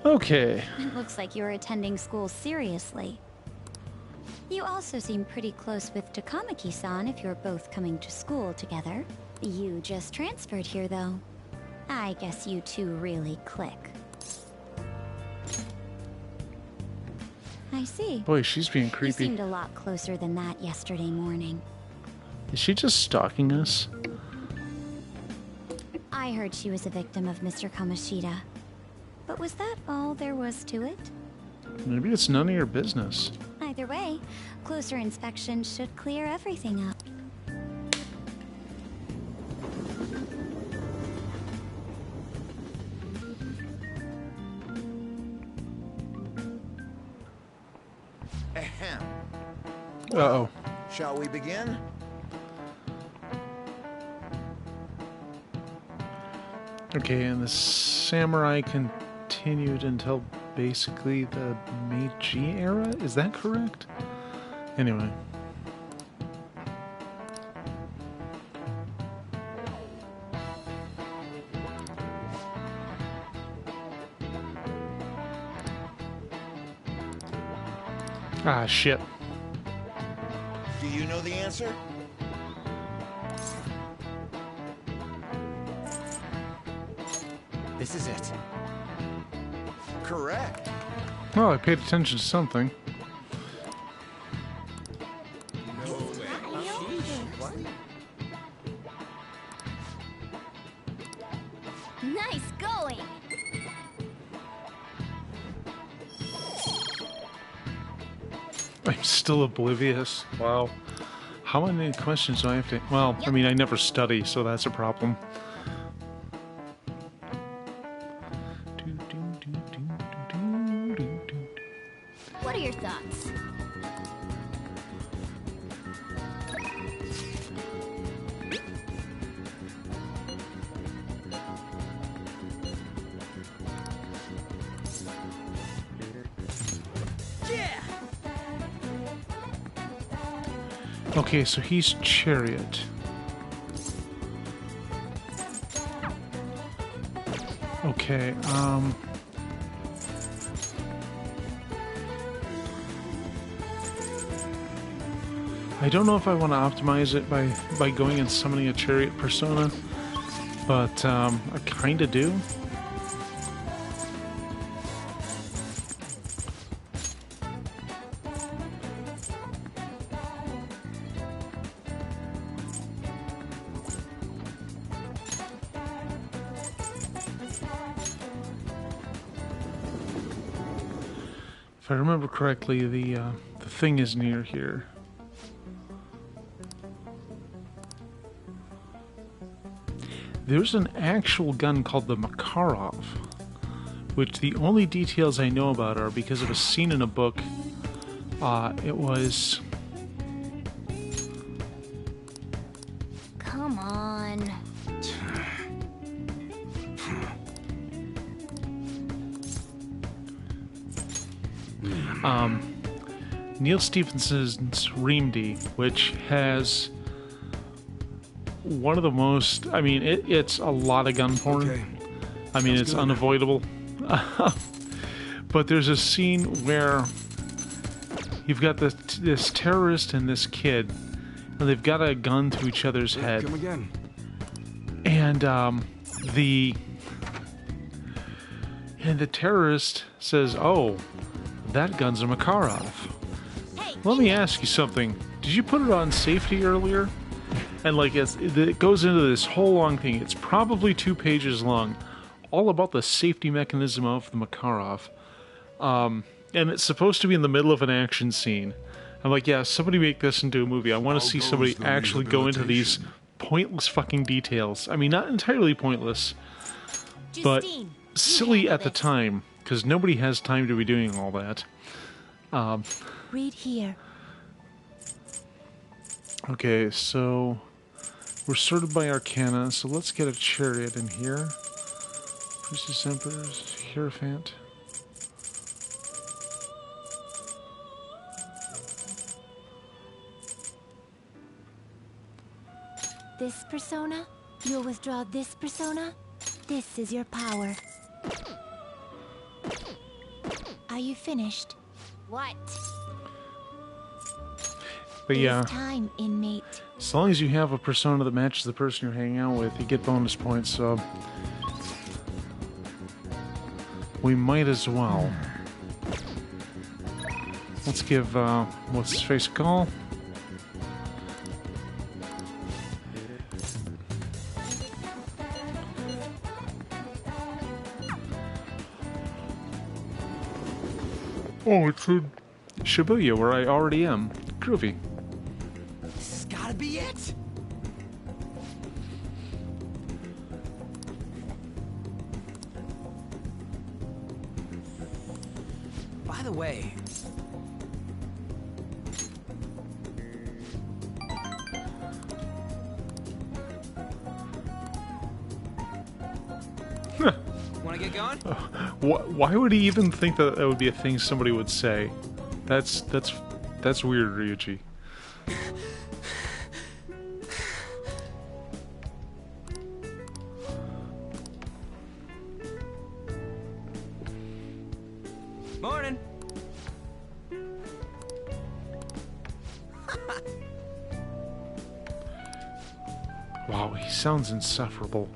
Okay. It looks like you're attending school seriously. You also seem pretty close with Takamaki-san if you're both coming to school together. You just transferred here, though. I guess you two really click. I see. Boy, she's being You creepy. seemed a lot closer than that yesterday morning. Is she just stalking us? I heard she was a victim of Mr. Kamoshida. But was that all there was to it? Maybe it's none of your business. Either way, closer inspection should clear everything up. Ahem. Uh-oh. Shall we begin? Okay, and the samurai continued until basically the Meiji era? Is that correct? Anyway. Ah, shit. Do you know the answer? This is it. Correct. Well, I paid attention to something. Nice going! I'm still oblivious. Wow. How many questions do I have to... Well, I mean, I never study, so that's a problem. What are your thoughts? Okay, so he's Chariot. Okay, I don't know if I want to optimize it by going and summoning a Chariot persona, but I kinda do. If I remember correctly, the thing is near here. There's an actual gun called the Makarov, which the only details I know about are because of a scene in a book. It was... Come on. Neil Stephenson's Reamdy, which has one of the most... I mean, it's a lot of gun porn. Okay. I mean, Sounds it's good. unavoidable. But there's a scene where you've got this terrorist and this kid, and they've got a gun to each other's head. Come again. And the terrorist says, "Oh, that gun's a Makarov. Let me ask you something. Did you put it on safety earlier?" And like it goes into this whole long thing. It's probably 2 pages long, all about the safety mechanism of the Makarov. And it's supposed to be in the middle of an action scene. I'm like, yeah, somebody make this into a movie. I want to see somebody actually go into these pointless fucking details. I mean, not entirely pointless, but silly at the time, because nobody has time to be doing all that. Read here. Okay, so we're sorted by Arcana, so let's get a Chariot in here. Priestess Emperor's Hierophant. This persona, you'll withdraw this persona. This is your power. Are you finished? What? But yeah, It's time, inmate. as long as you have a persona that matches the person you're hanging out with, you get bonus points, so we might as well. Let's give, what's his face a call? Oh, it's in Shibuya, where I already am. Groovy. This has gotta be it. By the way, wanna get going? Why would he even think that that would be a thing somebody would say? That's weird, Ryuichi. Morning. Wow, he sounds insufferable.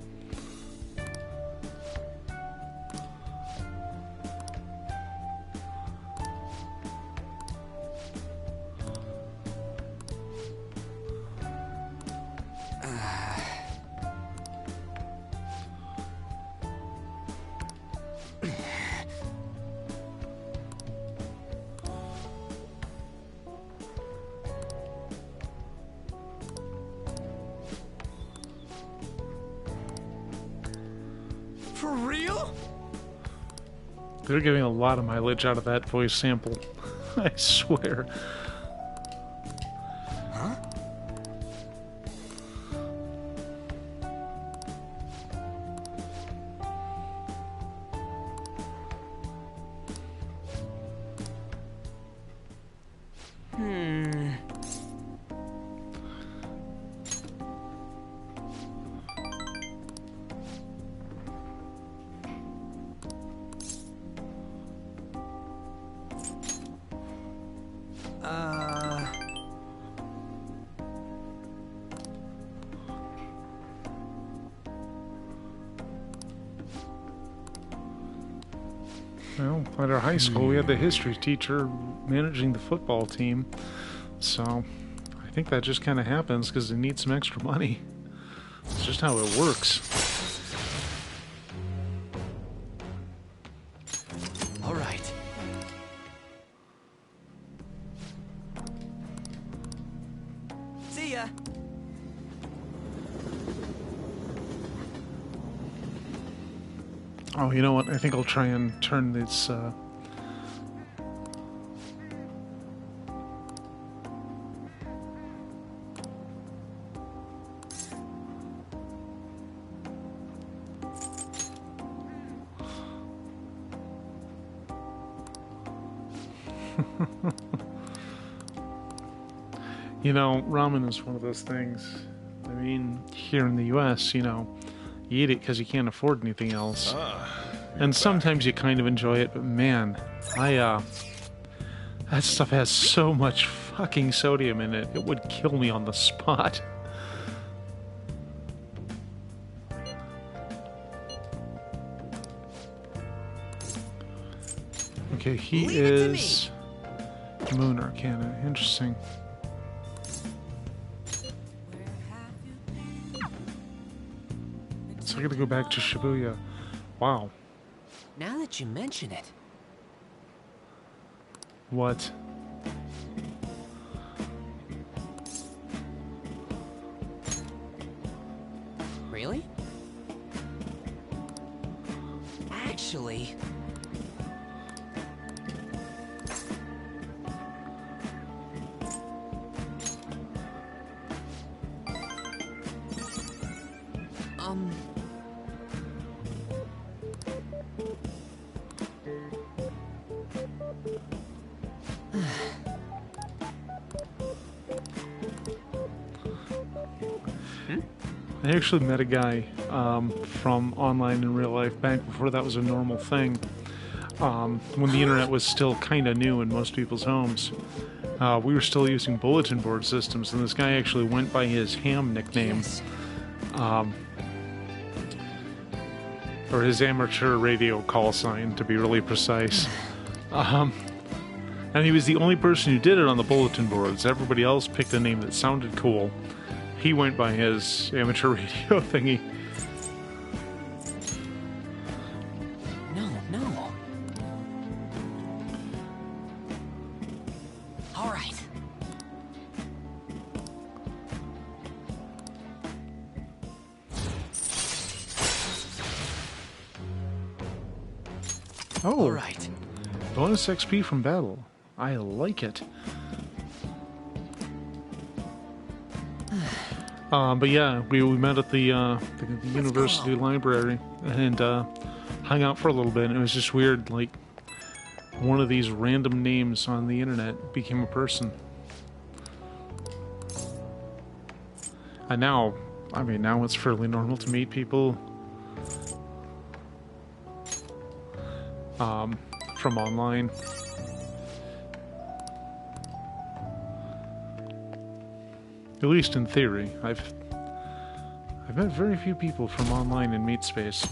For real? They're getting a lot of mileage out of that voice sample. I swear. Huh? Well, at our high school, we had the history teacher managing the football team. So, I think that just kind of happens because they need some extra money. It's just how it works. All right. See ya. Oh, you know what? I think I'll try and turn this, You know, ramen is one of those things. I mean, here in the US, you know, you eat it because you can't afford anything else. And sometimes you kind of enjoy it, but man, that stuff has so much fucking sodium in it, it would kill me on the spot. Okay, he Leave it to me. is Moon Arcana. Interesting. So I gotta go back to Shibuya. Wow. Now that you mention it, What? really? Actually, I actually met a guy from online in real life back before that was a normal thing. when the internet was still kind of new in most people's homes. We were still using bulletin board systems, and this guy actually went by his ham nickname, or his amateur radio call sign, to be really precise. And he was the only person who did it on the bulletin boards. Everybody else picked a name that sounded cool. He went by his amateur radio thingy. No, no. All right. Oh, All right. bonus XP from battle. I like it. But yeah, we met at the university library and hung out for a little bit. And it was just weird, like one of these random names on the internet became a person. And now, I mean, now it's fairly normal to meet people from online. At least in theory. I've met very few people from online in Meat Space.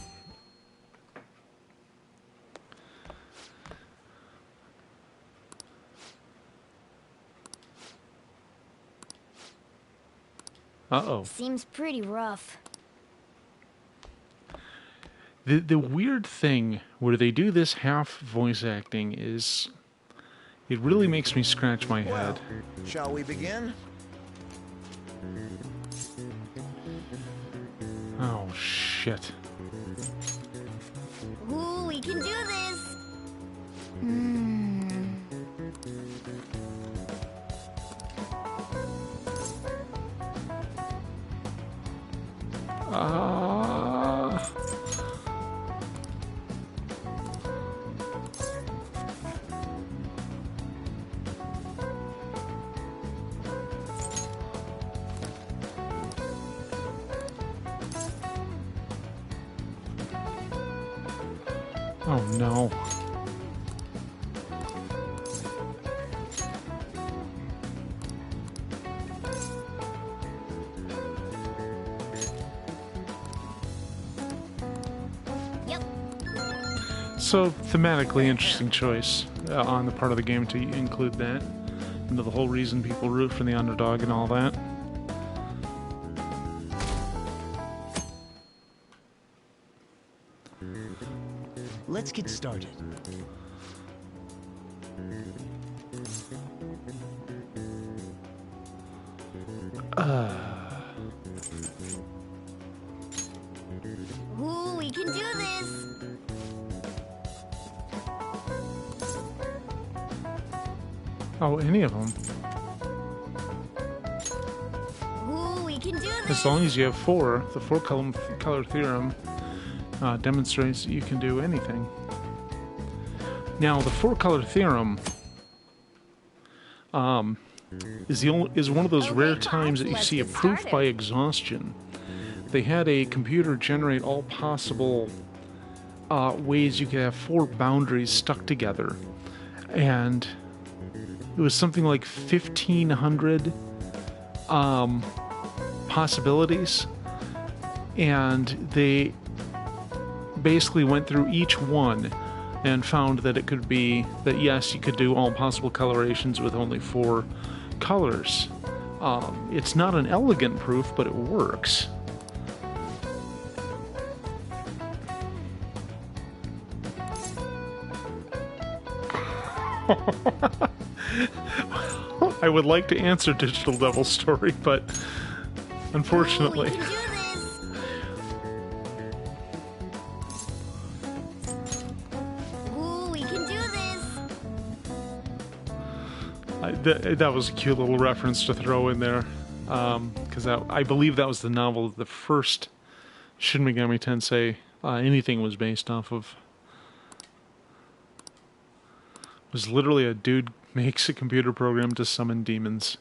Uh-oh. Seems pretty rough. The weird thing where they do this half voice acting is it really makes me scratch my head. Shall we begin? Oh shit. Ooh, we can do this! Oh no. Yep. So, thematically interesting choice on the part of the game to include that into the whole reason people root for the underdog and all that. Let's get started. Ooh, we can do this! Oh, any of them. Ooh, we can do this! As long as you have four, the four-color theorem demonstrates that you can do anything. Now, the four-color theorem is one of those rare times that you see a proof by exhaustion. They had a computer generate all possible ways you could have four boundaries stuck together, and it was something like 1,500 possibilities, and they basically went through each one and found that it could be that yes, you could do all possible colorations with only four colors. It's not an elegant proof, but it works. I would like to answer Digital Devil's story, but unfortunately. Ooh, we can do this! Ooh, we can do this! That was a cute little reference to throw in there, because I believe that was the novel the first Shin Megami Tensei anything was based off of. It was literally a dude makes a computer program to summon demons.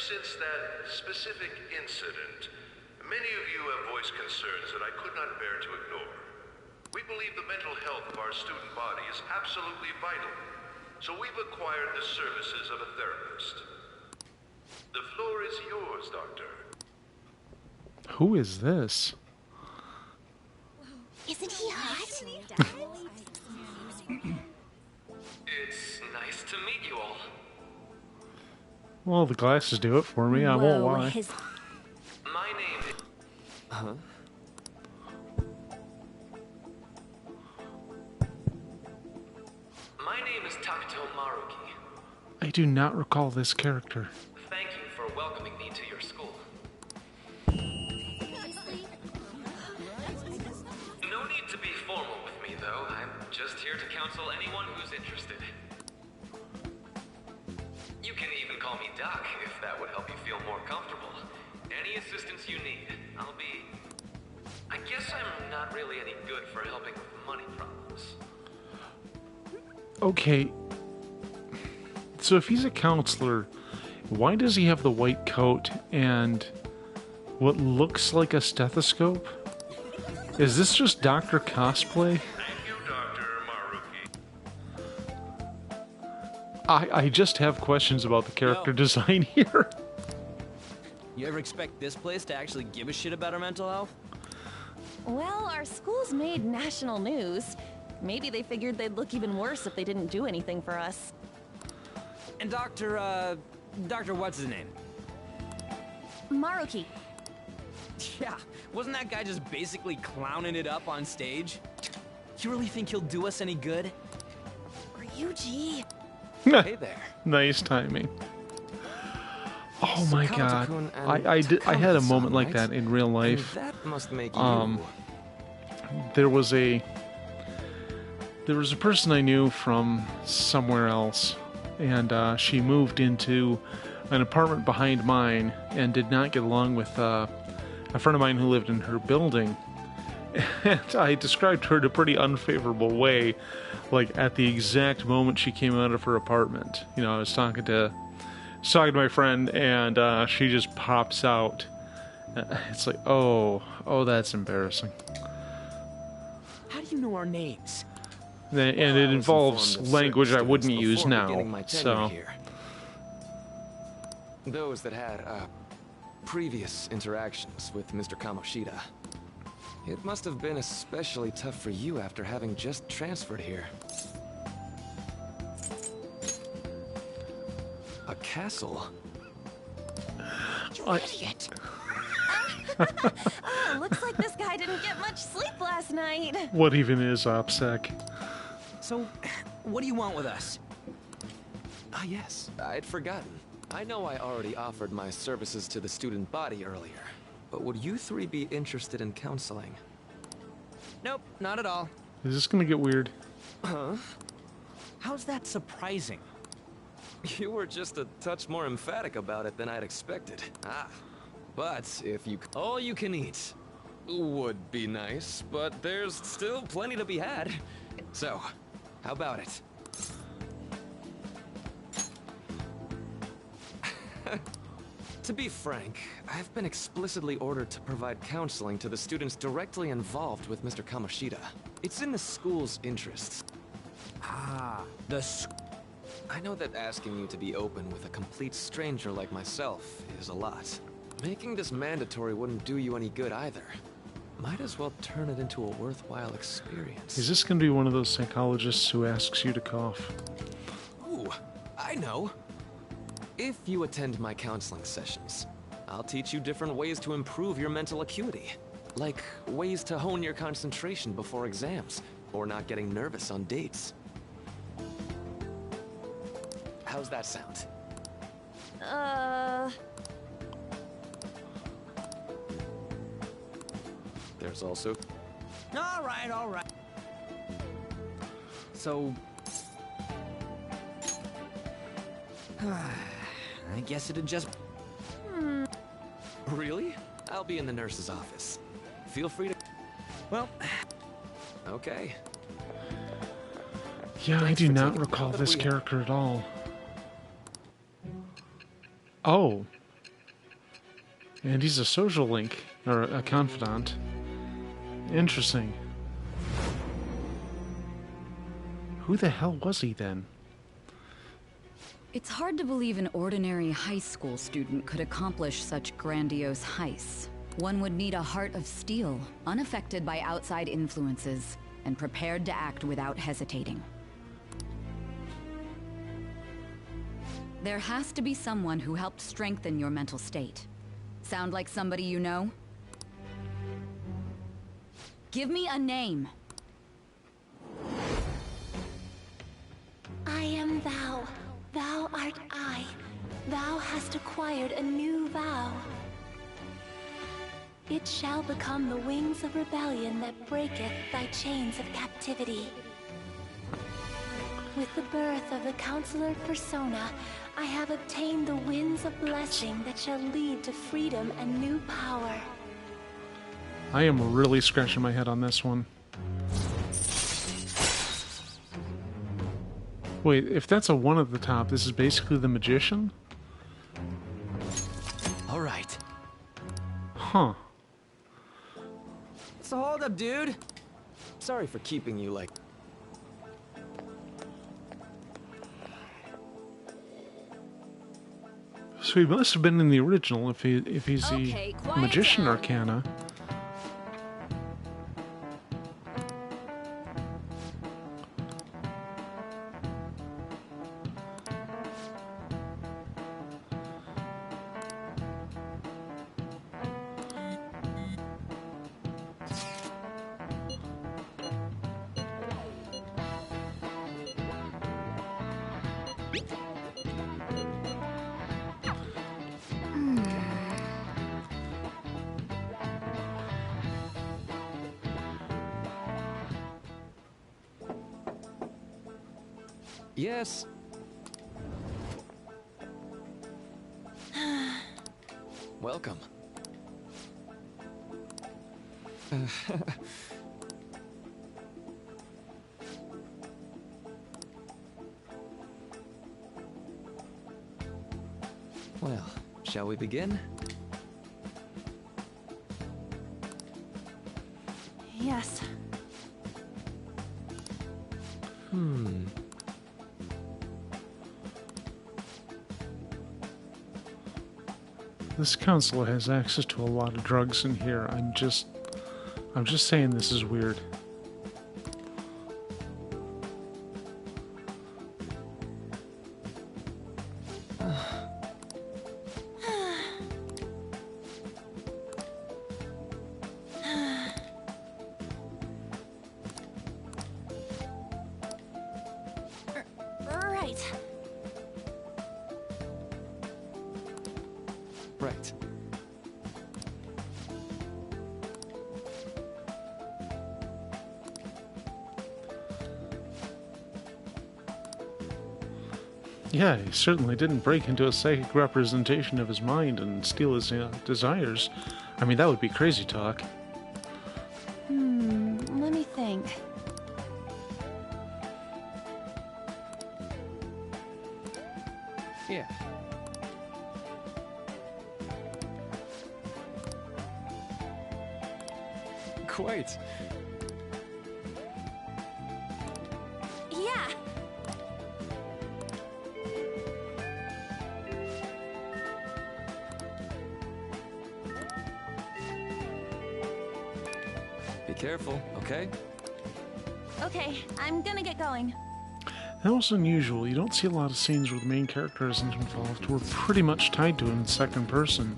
since that specific incident, many of you have voiced concerns that I could not bear to ignore. We believe the mental health of our student body is absolutely vital, so we've acquired the services of a therapist. The floor is yours, Doctor. Who is this? Isn't he hot? It's nice to meet you all. Well, the glasses do it for me. I won't lie. My name is... Huh? My name is Takuto Maruki. I do not recall this character. Thank you for welcoming me to your school. No need to be formal with me, though. I'm just here to counsel anyone who's interested. You can even call me Doc, if that would help you feel more comfortable. Any assistance you need, I'll be... I guess I'm not really any good for helping with money problems. Okay. So if he's a counselor, why does he have the white coat and what looks like a stethoscope? Is this just Dr. Cosplay? Thank you, Dr. Maruki. I just have questions about the character design here. You ever expect this place to actually give a shit about our mental health? Well, our school's made national news. Maybe they figured they'd look even worse if they didn't do anything for us. And Dr. what's his name? Maruki. Yeah, wasn't that guy just basically clowning it up on stage? You really think he'll do us any good? Ryuji. Hey there. Nice timing. Oh my god. Kawato-kun I had a and moment like right? that in real And life. that must make you... There was a person I knew from somewhere else, and she moved into an apartment behind mine and did not get along with a friend of mine who lived in her building. And I described her in a pretty unfavorable way, like at the exact moment she came out of her apartment. You know, I was talking to my friend, and she just pops out. It's like, oh, that's embarrassing. How do you know our names? And it involves language I wouldn't use now. So, here. Those that had previous interactions with Mr. Kamoshida. It must have been especially tough for you after having just transferred here. A castle? You idiot. Oh, looks like this guy didn't get much sleep last night. what even is OPSEC? So, what do you want with us? Ah, yes. I'd forgotten. I know I already offered my services to the student body earlier, but would you three be interested in counseling? Nope, not at all. Is this gonna get weird? Huh? How's that surprising? You were just a touch more emphatic about it than I'd expected. Ah. But if you... All you can eat would be nice, but there's still plenty to be had. So, how about it? To be frank, I've been explicitly ordered to provide counseling to the students directly involved with Mr. Kamoshida. It's in the school's interests. Ah, I know that asking you to be open with a complete stranger like myself is a lot. Making this mandatory wouldn't do you any good either. Might as well turn it into a worthwhile experience. Is this gonna be one of those psychologists who asks you to cough? Ooh, I know. If you attend my counseling sessions, I'll teach you different ways to improve your mental acuity. Like ways to hone your concentration before exams, or not getting nervous on dates. How's that sound? There's also... all right. So... I guess it'd just... Really? I'll be in the nurse's office. Feel free to... Well... Okay. Yeah, I do not recall this character at all. Oh, And he's a social link, or a confidant. Interesting. Who the hell was he then? It's hard to believe an ordinary high school student could accomplish such grandiose heists. One would need a heart of steel, unaffected by outside influences, and prepared to act without hesitating. There has to be someone who helped strengthen your mental state. Sound like somebody you know? Give me a name. I am thou. Thou art I. Thou hast acquired a new vow. It shall become the wings of rebellion that breaketh thy chains of captivity. With the birth of the Councillor persona, I have obtained the winds of blessing that shall lead to freedom and new power. I am really scratching my head on this one. Wait, if that's a 1 at the top, this is basically the magician? All right. Huh. So hold up, dude. Sorry for keeping you like... So he must have been in the original if he's Okay, the quiet magician down. arcana. Yes. Welcome. Well, shall we begin? Yes. This counselor has access to a lot of drugs in here. I'm just saying this is weird. Right. Right. Yeah, he certainly didn't break into a psychic representation of his mind and steal his desires. I mean, that would be crazy talk. Let me think. Yeah. Quite. Yeah. Be careful, okay? Okay, I'm gonna get going. That was unusual. You don't see a lot of scenes where the main character isn't involved. We're pretty much tied to him in second person.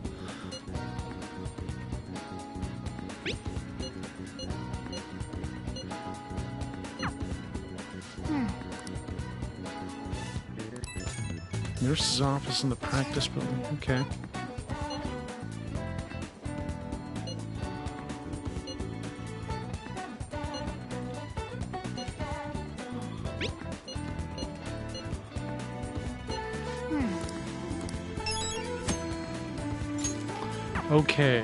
Nurse's office in the practice building. Okay. Okay.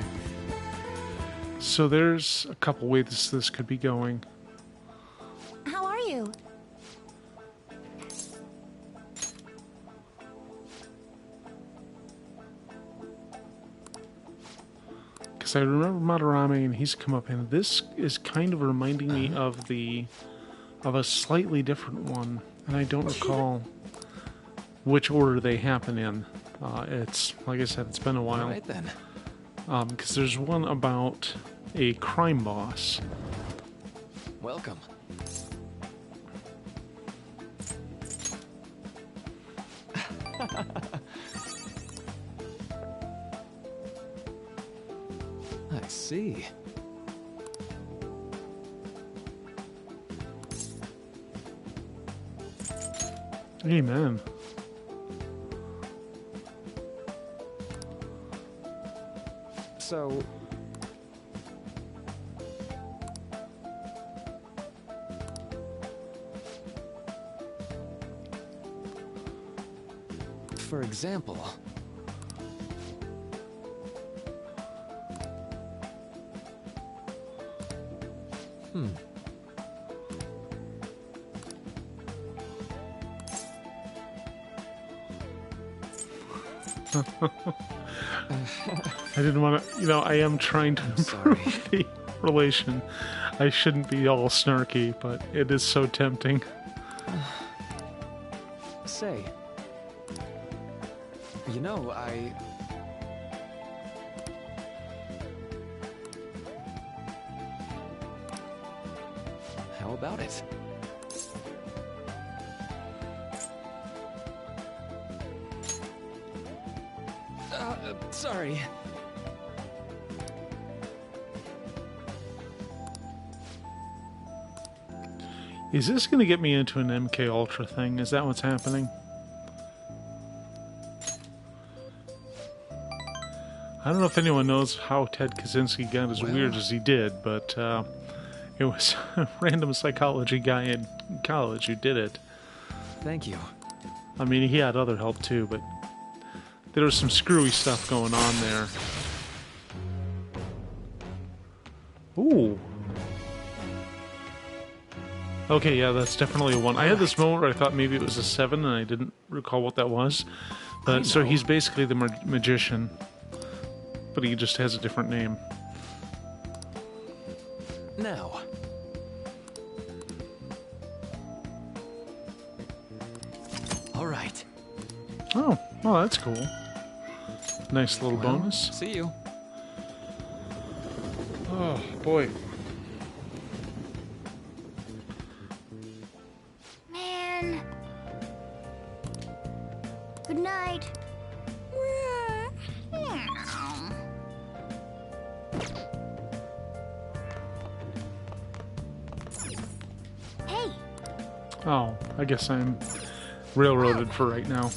So there's a couple ways this could be going. How are you? because I remember Madarame and he's come up, and this is kind of reminding me of a slightly different one, and I don't recall which order they happen in. It's, like I said, it's been a while. All right then. Because there's one about a crime boss. Welcome. I see. Amen. So... For example... I didn't want to, I am trying to improve the relation. I shouldn't be all snarky, but it is so tempting. Say, I... How about it? Sorry. Is this going to get me into an MK Ultra thing? Is that what's happening? I don't know if anyone knows how Ted Kaczynski got as weird as he did, but it was a random psychology guy in college who did it. Thank you. I mean, he had other help too, but there was some screwy stuff going on there. Ooh. Okay, yeah, that's definitely a 1. I had this moment where I thought maybe it was a 7, and I didn't recall what that was. But so he's basically the magician, but he just has a different name. Now. All right. Oh, well, that's cool. Nice little bonus. See you. Oh, boy. Man. Good night. Hey. Oh, I guess I'm railroaded for right now.